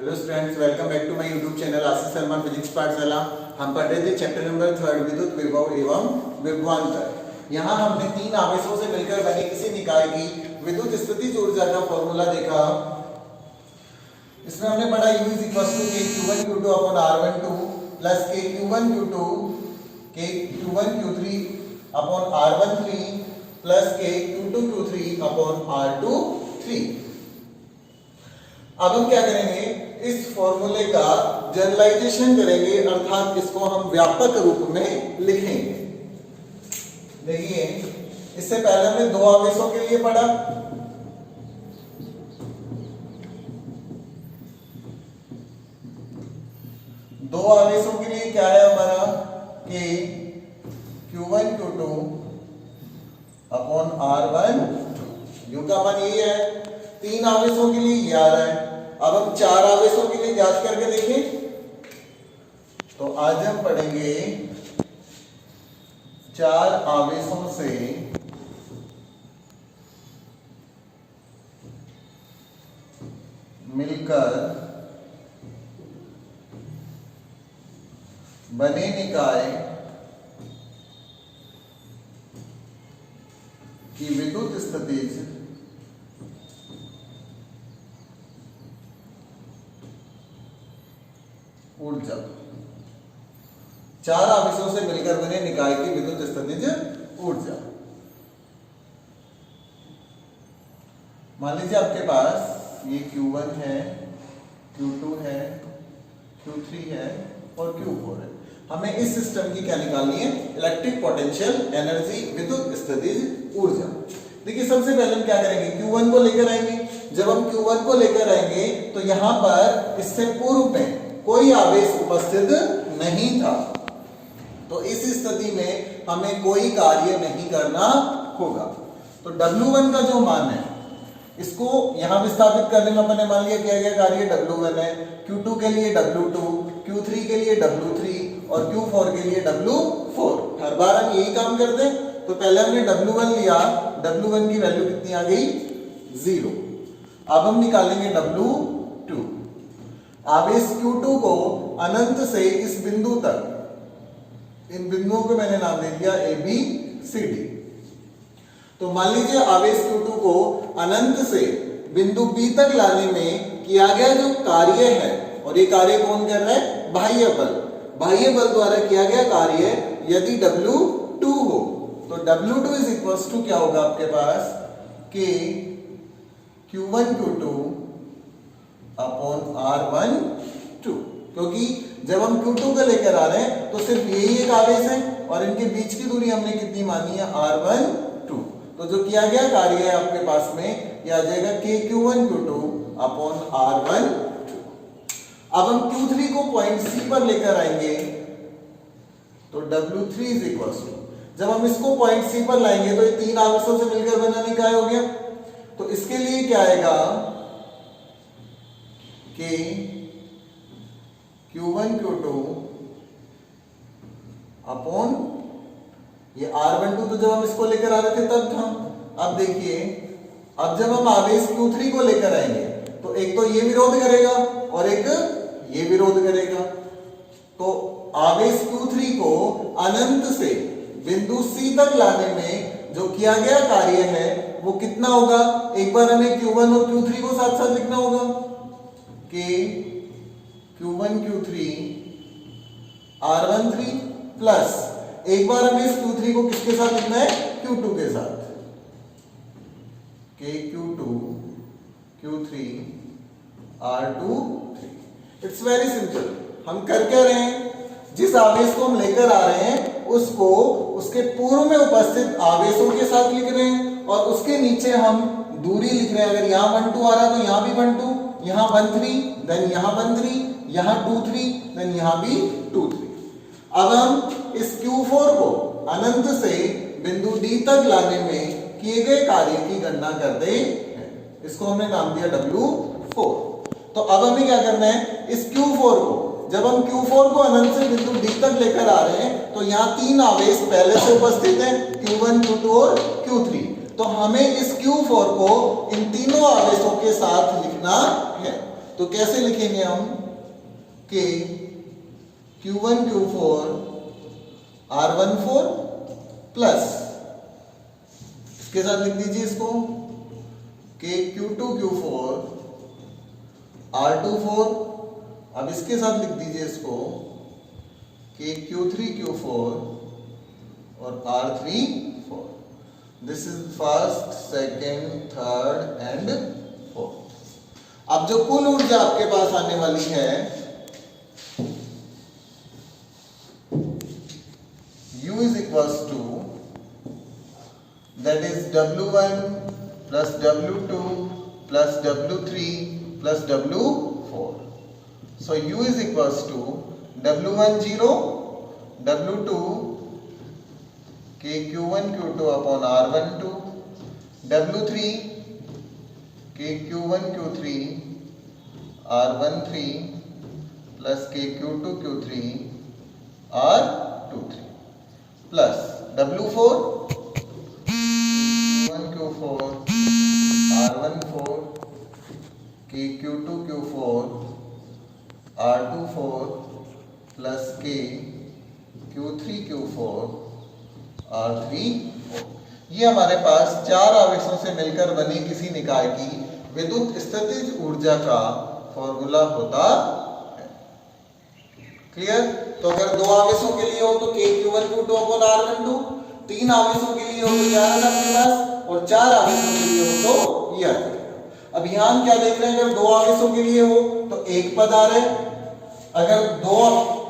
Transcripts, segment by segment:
Hello students, welcome back to my YouTube channel Ashish Sharma physics Pathshala. हम पढ़ रहे थे चैप्टर नंबर 3 विद्युत विभव एवं विभवांतर। यहाँ हमने तीन आवेशों से मिलकर बने किसी निकाय की विद्युत स्थितिज ऊर्जा का फॉर्मूला देखा। इसमें हमने पढ़ा U = K Q1 Q2 upon R12 plus K Q1 Q2 K Q1 Q3 upon R13 plus K Q2 Q3 upon R23। अब हम क्या करेंगे, इस फॉर्मूले का जनरलाइजेशन करेंगे, अर्थात इसको हम व्यापक रूप में लिखेंगे। देखिए, इससे पहले हमने दो आवेशों के लिए पढ़ा। दो आवेशों के लिए क्या है हमारा कि Q1 Q2 upon R1 you का मान यही है। तीन आवेशों के लिए ये आ रहा है। अब हम चार आवेशों के लिए जांच करके देखें तो आज हम पढ़ेंगे चार आवेशों से मिलकर बने निकाय की विद्युत स्थितिज ऊर्जा। चार आवेशों से मिलकर बने निकाय की विद्युत स्थितिज ऊर्जा। मान लीजिए आपके पास ये Q1 है, Q2 है, Q3 है और Q4 है। हमें इस सिस्टम की क्या निकालनी है, इलेक्ट्रिक पोटेंशियल एनर्जी विद्युत स्थितिज ऊर्जा। देखिए, सबसे पहले हम क्या करेंगे, Q1 को लेकर आएंगे। जब हम Q1 को लेकर आएंगे तो यहां पर इससे पूर्व में कोई आवेश उपस्थित नहीं था, तो इस स्थिति में हमें कोई कार्य नहीं करना होगा। तो W1 का जो मान है इसको यहां विस्थापित करने में अपने मान लिया किया गया कार्य W1 है। Q2 के लिए W2, Q3 के लिए W3 और Q4 के लिए W4। हर बार हम यही काम करते हैं। तो पहले हमने W1 लिया, W1 की वैल्यू कितनी आ गई, 0। अब हम निकालेंगे W2। आवेश Q2 को अनंत से इस बिंदु तक, इन बिंदुओं को मैंने नाम दे दिया A B C D। तो मान लीजिए आवेश Q2 को अनंत से बिंदु B तक लाने में किया गया जो कार्य है, और ये कार्य कौन कर रहा है, बाह्य बल। बाह्य बल द्वारा किया गया कार्य यदि W2 हो तो W2 = क्या होगा आपके पास, कि Q1 Q2 अपॉन R12। क्योंकि जब हम Q2 को लेकर आ रहे हैं तो सिर्फ यही एक आवेश है और इनके बीच की दूरी हमने कितनी मानी है, R12। तो जो किया गया कार्य है आपके पास में यह आ जाएगा K Q1 Q2 upon R12। अब हम Q3 को पॉइंट C पर लेकर आएंगे तो W3 = जब हम इसको पॉइंट C पर लाएंगे तो ये तीन आवेशों से मिलकर बना निकाय हो गया। तो इसके लिए क्या आएगा कि Q1 Q2 अपॉन ये R12, तो जब हम इसको लेकर आ रहे थे तब था। अब देखिए, अब जब हम आवेश Q3 को लेकर आएंगे तो एक तो ये विरोध करेगा और एक ये विरोध करेगा। तो आवेश Q3 को अनंत से बिंदु C तक लाने में जो किया गया कार्य है वो कितना होगा, एक बार हमें Q1 और Q3 को साथ साथ लिखना होगा कि Q1 Q3 R13 प्लस एक बार हमें इस Q3 को किसके साथ लिखना है, Q2 के साथ, K Q2 Q3 R23। It's very simple. हम कर क्या रहे हैं, जिस आवेश को हम लेकर आ रहे हैं उसको उसके पूर्व में उपस्थित आवेशों के साथ लिख रहे हैं और उसके नीचे हम दूरी लिख रहे हैं। अगर यहाँ 12 आ रहा है तो यहाँ भी 12, यहाँ 13, देन यहाँ 13, यहाँ 23, देन यहाँ भी 23। अब हम इस Q4 को अनंत से बिंदु D तक लाने में किए गए कार्य की गणना करते हैं। इसको हमने नाम दिया W4। तो अब हमें क्या करना है, इस Q4 को, जब हम Q4 को अनंत से बिंदु D तक लेकर आ रहे हैं तो यहाँ तीन आवेश पहले से उपस्थित हैं, Q1 Q2 और Q3। तो हमें इस Q4 को इन तीनों आवेशों के साथ लिखना है। तो कैसे लिखेंगे हम कि Q1 Q4 R14 प्लस, इसके साथ लिख दीजिए इसको कि Q2 Q4 R24, अब इसके साथ लिख दीजिए इसको कि Q3 Q4 और R34। This is first, second, third and fourth. अब जो कुल ऊर्जा आपके पास आने वाली है U is equals to, that is W1 plus W2 plus W3 plus W4. So U is equals to W1 0, W2 K Q1 Q2 upon R12, W3 K Q1 Q3 R13 plus K Q2 Q3 R23 plus W4 Q1 Q4 R14 K Q2 Q4 R24 plus K Q3 Q4 R34। ये हमारे पास चार आवेशों से मिलकर बने किसी निकाय की विद्युत स्थितिज ऊर्जा का फॉर्मूला होता है। क्लियर? तो अगर दो आवेशों के लिए हो तो Q1 Q2 अपॉन R12, तीन आवेशों के लिए हो तो क्या है आपके पास, और चार आवेशों के लिए हो तो ये आ जाएगा। अब यहाँ हम क्या देख रहे हैं, अगर दो आवेशों के लिए हो तो एक पद आ रहे हैं, अगर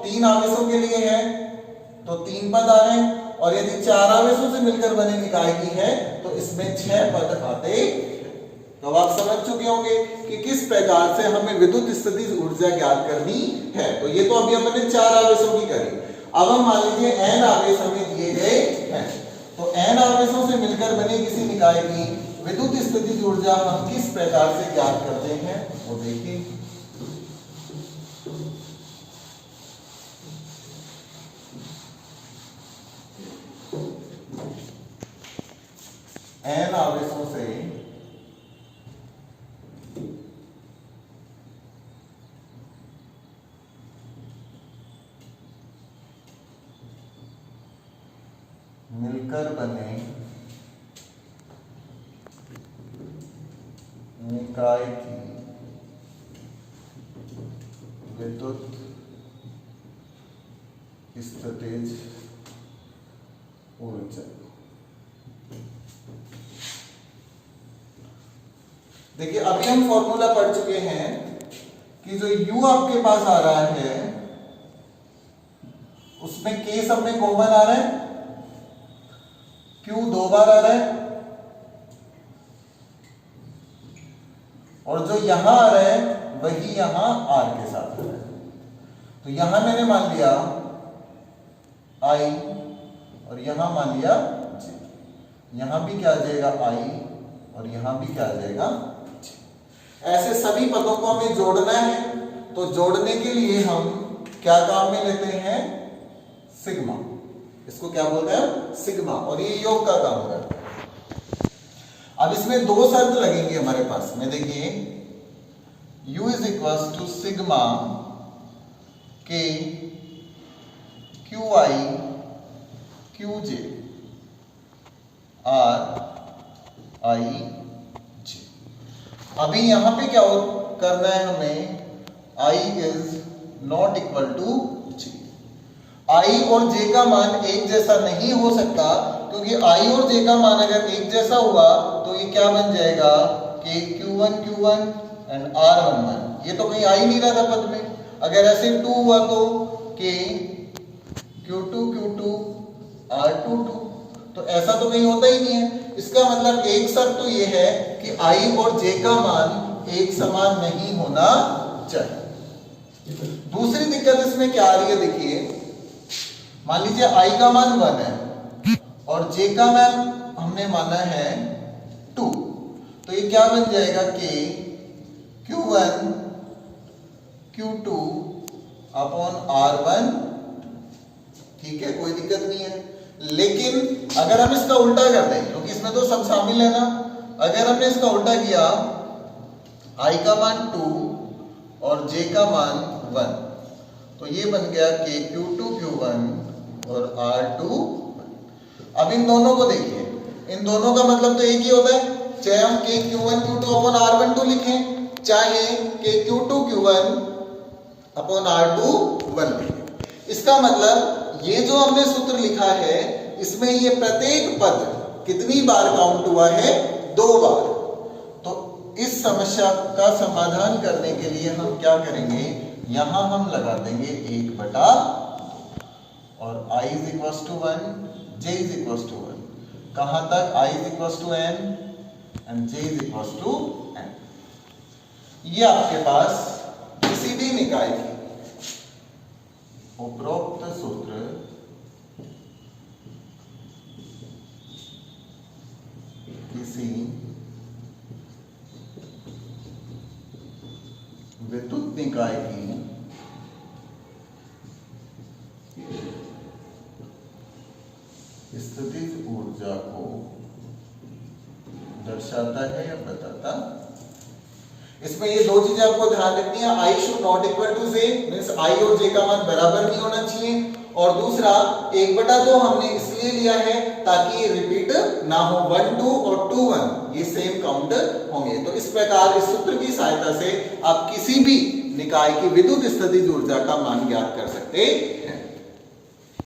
तीन आवेशों के लिए है तो तीन पद आ रहे हैं, और यदि चार आवेशों से मिलकर बने निकाय की है तो इसमें 6 पद आते हैं। तो आप समझ चुके होंगे कि किस प्रकार से हमें विद्युत स्थितिज ऊर्जा ज्ञात करनी है। तो ये तो अभी हमने चार आवेशों की करी। अब हम मान लीजिए n आवेश हमें दिए गए हैं, तो n आवेशों से मिलकर बने किसी निकाय की विद्युत स्थितिज ऊर्जा हम किस प्रकार से ज्ञात करते हैं वो देखिए। n आवेशों से मिलकर बने निकाय की विद्युत स्थितिज ऊर्जा। देखिए अभी हम फॉर्मूला पढ़ चुके हैं कि जो U आपके पास आ रहा है उसमें K सब में कॉमन आ रहा है, Q 2 बार आ रहा है, और जो यहां आ रहा है वही यहां R के साथ आ रहा है। तो यहां मैंने मान लिया I और यहां मान लिया J, यहां भी क्या आ जाएगा I और यहां भी क्या आ जाएगा J। ऐसे सभी पदों को हमें जोड़ना है, तो जोड़ने के लिए हम क्या काम में लेते हैं, सिग्मा। इसको क्या बोलते हैं, सिग्मा, और ये योग का काम करता है। अब इसमें दो शर्त लगेंगे हमारे पास में, देखिए U is equal to sigma के QI QJ RIJ। अभी यहां पे क्या करना है हमें, I is not equal to J। I और J का मान एक जैसा नहीं हो सकता, क्योंकि I और J का मान अगर एक जैसा हुआ तो ये क्या बन जाएगा कि Q1 Q1 एंड R11। ये तो कहीं आ ही नहीं रहा था पद में। अगर ऐसे 2 हुआ तो कि Q2 Q2 R22, तो ऐसा तो कहीं होता ही नहीं है। इसका मतलब एक शर्त तो ये है कि I और J का मान एक समान नहीं होना चाहिए। दूसरी दिक्कत इसमें क्या आ रही है, देखिए मान लीजिए I का मान 1 है और J का मान हमने माना है 2, तो ये क्या बन जाएगा कि Q1 Q2 अपॉन R1। ठीक है, कोई दिक्कत नहीं है। लेकिन अगर हम इसका उल्टा कर दें, क्योंकि इसमें तो सब शामिल है ना, अगर हमने इसका उल्टा किया I का मान 2 और J का मान 1, तो ये बन गया KQ2 Q1 और R2। अब इन दोनों को देखिए, इन दोनों का मतलब तो एक ही होता है, चाहे हम KQ1 Q2 अपॉन R12 लिखें, चाहे KQ2 Q1 अपॉन R2 1 लिखें। इसका मतलब ये जो हमने सूत्र लिखा है इसमें ये प्रत्येक पद कितनी बार काउंट हुआ है, 2 बार। तो इस समस्या का समाधान करने के लिए हम क्या करेंगे, यहां हम लगा देंगे 1/2 और I is equal to 1, J is equal to 1। कहां तक? I is equal to n and J is equal to n। ये आपके पास किसी भी निकाय की उपरोक्त सूत्र किसी विद्युत निकाय की स्थितिज ऊर्जा को दर्शाता है या बताता। इसमें ये 2 चीजें आपको ध्यान रखनी है, I should not equal to J, means I और J का मान बराबर नहीं होना चाहिए, और दूसरा 1/2 हमने इसलिए लिया है ताकि ये रिपीट ना हो, 1 2 और 2 1 ये सेम काउंट होंगे। तो इस प्रकार इस सूत्र की सहायता से आप किसी भी निकाय की विद्युत स्थितिज ऊर्जा का मान ज्ञात कर सकते हैं।